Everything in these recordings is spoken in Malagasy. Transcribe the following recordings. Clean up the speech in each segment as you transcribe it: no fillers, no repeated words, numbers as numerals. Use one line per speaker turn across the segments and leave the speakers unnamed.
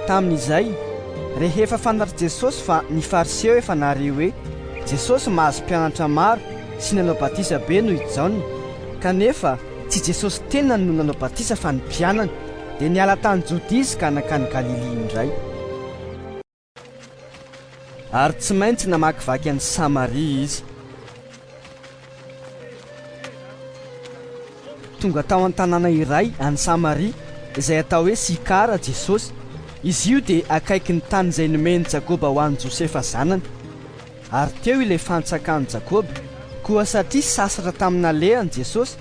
tamin'izay rehefa fantatry Jesosy fa ny fariseo efa nareo hoe Jesosy mahazo mpianatra maro sy nanao batisa be noho i Jaona, kanefa tsy Jesosy tena no nanao batisa fa ny mpianany, dia niala tany Jodia izy ka nankany Galilea indray. Ary tsy maintsy namakivaky any Samaria izy. Tonga tao an-tanàna iray any Samaria izay atao hoe Sikara Jesosy. Izy io dia akaiky ny tany izay nomeny Jakoba ho an'i Josefa zanany. Ary teo ilay fantsakany Jakoba, koa satria sasatra tamina lehany Jesosy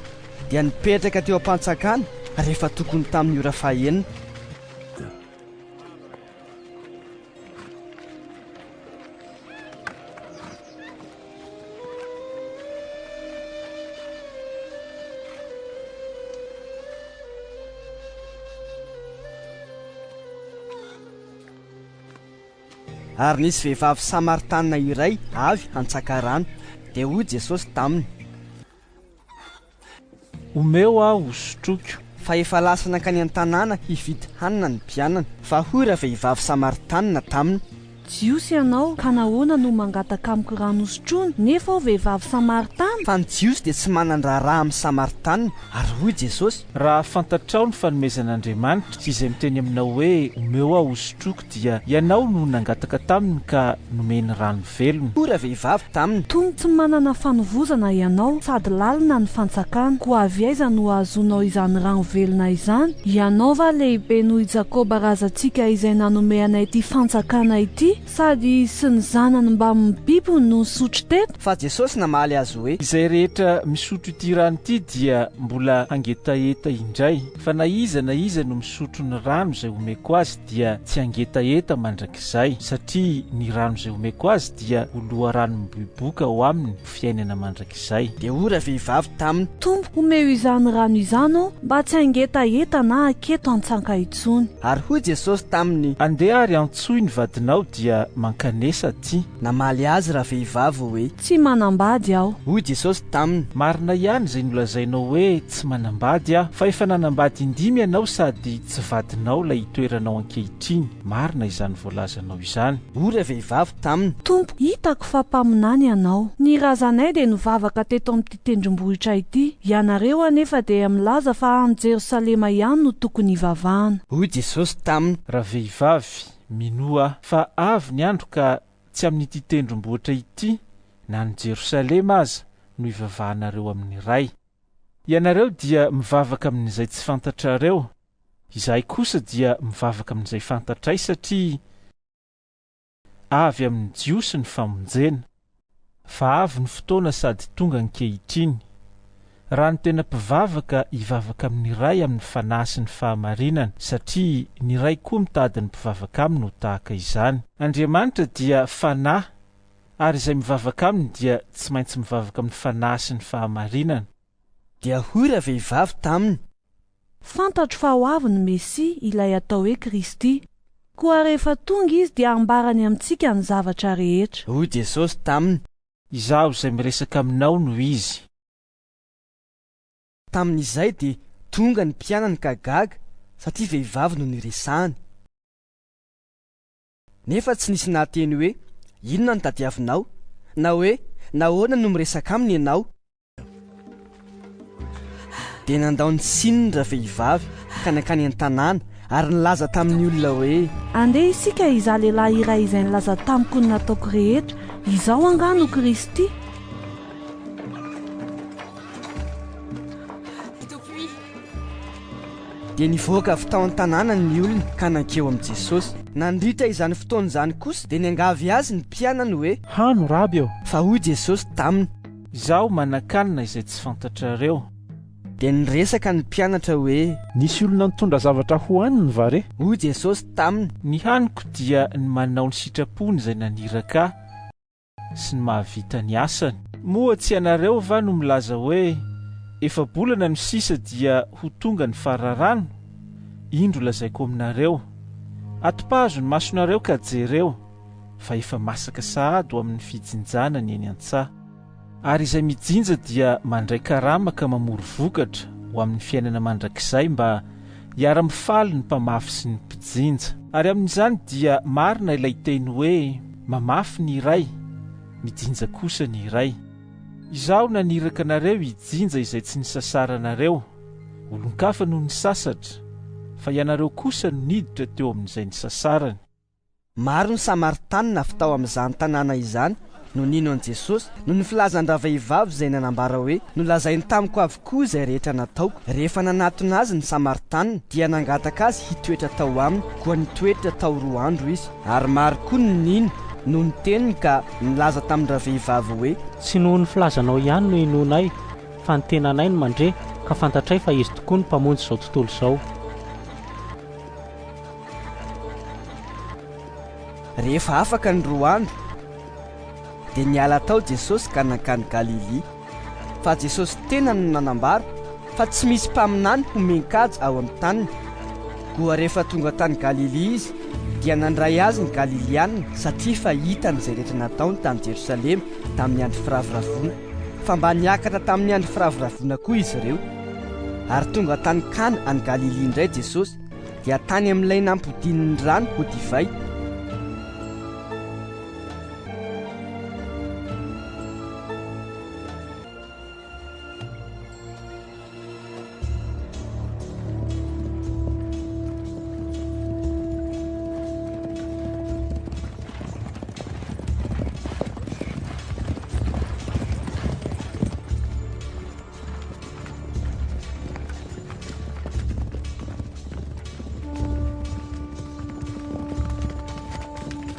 dia nipetraka teo am-pantsakana rehefa tokony tamin'ny ora fahaenina. Ary nisy vehivavy Samaritana iray avy hantsaka rano, dia hoy Jesosy taminy:
omeo aho hosotroko.
Fa efa lasa nankany an-tanàna hividy hanina ny mpianana. Fa hoy ravehivavy Samaritana taminy:
Jiosy ianao ka nahoana no mangataka amiko rano hosotroana nefa ao vehivavy Samaritana?
Fa ny Jiosy dia tsy manan-draharaha amin'ny Samaritana. Ary hoy Jesosy:
raha fantatrao ny fanomezan'Andriamanitra izay miteny aminao hoe omeo aho hosotroko, dia ianao no nangataka taminy ka nomeny rano velona.
Hoy ravehivavy taminy:
tony tsy manana fanovozana ianao sady lalina ny fantsakana, koa avy aiza no ahazonao izany rano velona izany? Ianao va lehibe noho i Jakoba razantsika izay nanome anay ity fantsakana ity, sady sy ny zanany mba mibibo no misotro teto?
Fa Jesosy namaly azy hoe:
izay rehetra misotro ity rano ity dia mbola hangetaeta indray, fa na iza no misotro ny rano izay omeko azy dia tsy hangetaeta mandrakizay, satria ny rano izay omeko azy dia oloa rano miboboka ao aminy fiainana mandrakizay.
Dia hoy ravehivavy taminy:
Tompo, omeo izany rano izany mba tsy hangetaeta na aketo antsanka intsony.
Ary hoy Jesosy taminy:
andeha ary antsoy ny vadinao dia mankanesa ty.
Namaly azy ravehivavy hoe:
tsy manambady aho.
Hoy Jesosy taminy:
marina ihany izay nolazainao hoe tsy manambady aho, fa efa nanambady 5 ianao sady tsy vadinao ilay toeranao ankehitriny. Marina izany voalazanao izany.
Hoy ravehivavy taminy:
Tompo, hitako fa mpaminany ianao. Ny razanay dia nivavaka teto amin'ity tendrombohitra ity, ianareo anefa dia milaza fa any Jerosalema ihany no tokony hivavahana.
Hoy Jesosy taminy:
ravehivavy, minoa fa avy ny andro ka tsy amin'ity tendrombohitra ity na ny Jerosalema aza no hivavahanareo amin'ny ray. Ianareo dia mivavaka amin'izay tsy fantatrareo, izahay kosa dia mivavaka amin'izay fantatray, satria avy amin'ny jiosy ny famonjena, fa avy ny fotoana sady tonga ankehitriny. Raha ny tena mpivavaka hivavaka amin'ny ray amin'ny fanahy sy ny fahamarinana, satria ny ray koa mitady ny mpivavaka aminy ho tahaka izany. Andriamanitra dia fanahy, ary izay mivavaka aminy dia tsy maintsy mivavaka amin'ny fanahy sy ny fahamarinana.
Dia hoy ravehivavy taminy:
fantatro fa ho avy ny Mesia, ilay atao hoe Kristy. Koa rehefa tonga izy dia ambarany amintsika ny zavatra rehetra.
Hoy Jesosy taminy:
izaho izay miresaka aminao no izy.
Tamin'izay dia tonga ny mpianany ka gaga, satria vehivavy no niresahany. Nefa tsy nisy nahateny hoe: inona no tadiavinao? Na hoe nahoana no miresaka aminy ianao? Dia nandao ny sininy ravehivavy ka nankany an-tanàna ary nilaza tamin'ny olona hoe:
andeha isika izaho lehilahy iray izay nilaza tamiko ny nataoko rehetra, izaho angano Kristy.
Dia nivoaka avy tao an-tanàna ny olona ka nankeo amin'i Jesosy. Nandritra izany fotoana izany kosa dia niangavy azy ny mpianany hoe:
hano raby eo.
Fa hoy Jesosy taminy: izaho
manan-kanina izay tsy fantatrareo.
Dia niresaka ny mpianatra hoe:
nisy olona nitondra zavatra hohaniny va re?
Hoy Jesosy taminy: ny
haniko dia ny manao ny sitrapony izay naniraka sy ny mahavita ny asany. Moa tsy ianareo va no milaza hoe efa bolana no sisa dia ho tonga ny fararano? Indro lazaiko aminareo, atopazo ny masonareo ka jereo, fa efa masaka sahady ho amin'ny fijinjana ny eny an-tsaha. Ary izay mijinja dia mandray karama ka mamory vokatra ho amin'ny fiainana mandrakizay, mba hiara-mifaly ny mpamafy sy ny mpijinja. Ary amin'izany dia marina ilay teny hoe mamafy ny iray, mijinja kosa ny iray. Izaho naniraka anareo hijinja izay tsy nisasaranareo. Olon-kafa no nisasatra, fa ianareo kosa no niditra teo amin'izay nisasarany.
Maro ny Samaritanina fitao amin'izany tanàna izany no nino an' Jesosy no ny filazan-dra vehivavy izay nanambara hoe nolazainy tamiko avokoa izay rehetra nataoko. Rehefa nanatona azy ny Samaritanina dia nangataka azy hitoetra tao aminy, koa nitoetra tao 2 andro izy. Ary maro koa ny nino no ny teniny ka nilaza tamin-dra vehivavy hoe
tsy noho ny filazanao ihany no inonay, fa ny tenanay no mandre, ka fantatray fa izy tokoa ny mpamonjy izao tontolo izao.
Rehefa afaka ny 2 andro dia niala tao Jesosy ka nankany Galili. Fa Jesosy tena no nanambara fa tsy misy mpaminany homen-kaja ao amin'ny taniny. Koa rehefa tonga tany Galili izy dia nandray azy ny Galilianina satria fa hitany izay rehetra nataony tany Jerosalema tamin'ny andro firaviravona, fa mba niakatra tamin'ny andro firaviravona koa izy ireo. Ary tonga tany Kana any Galili indray Jesosy dia tany amin'ilay nampodinin'ny rano ho divay.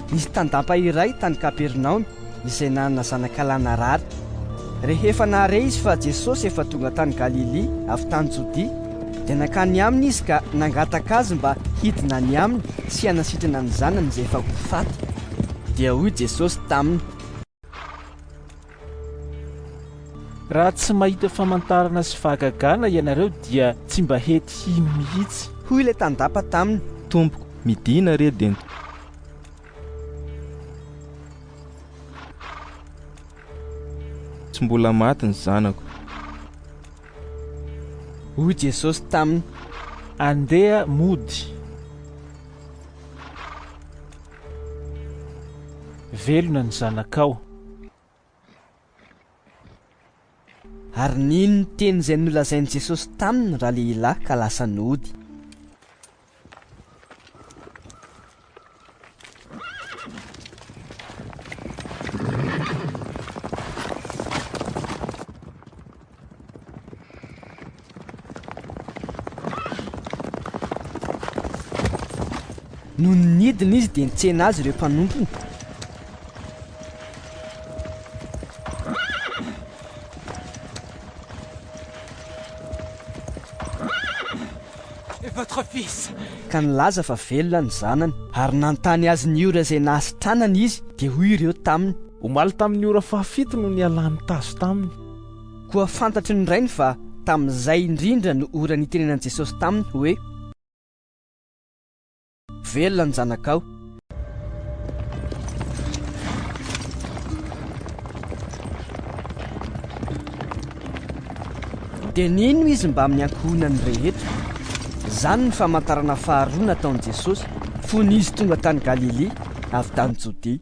Nisy tandampa iray tany Kapernaoma izay nanana zanakalana rary. Rehefa nahare izy fa Jesosy efa tonga tany Galili avy tany Jodia dia nankany aminy izy ka nangataka azy mba hidina ny aminy sy hanasitrana ny zanany izay efa ho faty. Dia hoy Jesosy taminy,
raha tsy mahita famantarana sy fahagagana ianareo dia tsy mba hety hino mihitsy.
Hoy ilay tandampa taminy,
Tompoko, midina re dia tsy mbola maty ny zanako.
Hoy Jesosy taminy,
andeha mody. Velona ny zanakao.
Ary nino ny teny izay nolazainy Jesosy taminy raha lehilahy ka lasa nody. No nidina izy dia nitsena azy ireo mpanompony.
Votre fils.
Ka nilaza fa velona ny zanany, ary nanontany azy ny ora izay nahasitranany izy dia hoy ireo taminy,
omaly tamin'ny ora fahafito no nialany tazo taminy.
koa fantatry ny rainy fa tamin'izay indrindra no ora nitenenan' Jesosy taminy hoe velona ny zanakao. Dia nino izy mba amin'ny ankohonany rehetra? Zany ny famantarana faharoa nataon'i Jesosy fony izy tonga tany Galili avy tany Jodia.